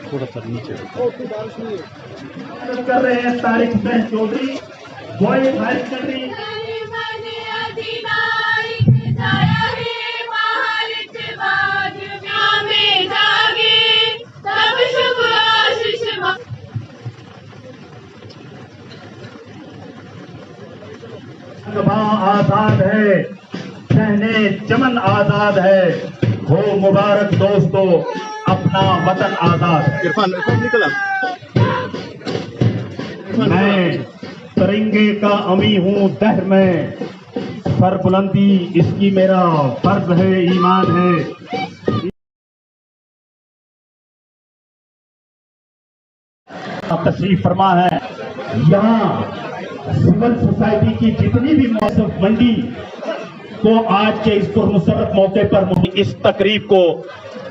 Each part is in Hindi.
थोड़ा सा नीचे कर रहे हैं Tariq Hussain Chaudhary boys higher secondary. आजाद है, शहने चमन आजाद है, हो मुबारक दोस्तों अपना वतन आजाद। इरफान निकला। मैं तिरंगे का अमी हूँ दहर में, सर बुलंदी इसकी मेरा फर्ज है, ईमान है। तशरीफ फरमा है यहाँ सिविल सोसाइटी की जितनी भी मौसम मंडी को आज के इस पुरमुसरत मौके पर इस तकरीब को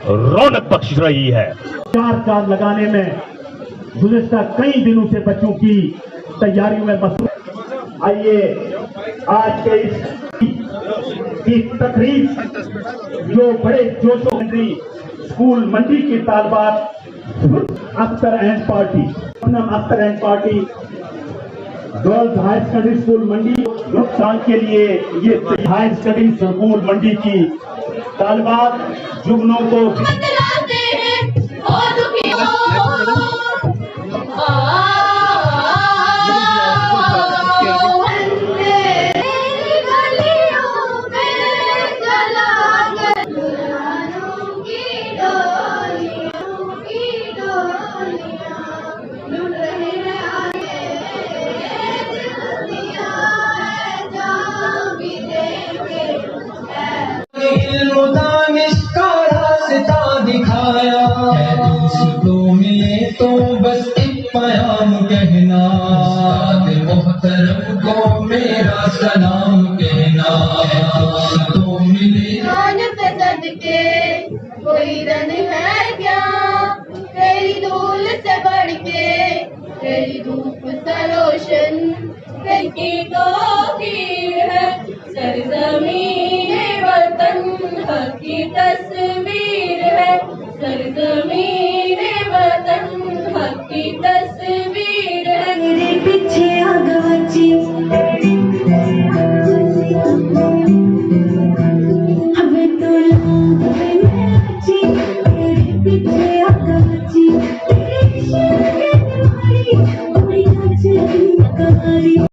रौनक बख्श रही है। चार लगाने में गुज़िश्ता कई दिनों से बच्चों की तैयारियों में मसरूफ। आइए आज के इस तकरीब जो बड़े जोशो मंडी स्कूल मंडी की तालबात Akhtar and party girls higher study school Mandi नुकसान के लिए ये हायर स्टडी स्कूल मंडी की तालबात जुगनों को तो बस एक प्याम कहना, मोहतरम को मेरा सलाम कहना। तो मिले पे सदके कोई रन है क्या, तेरी धूल से बढ़ के तेरी धूप सा रोशन, तेरी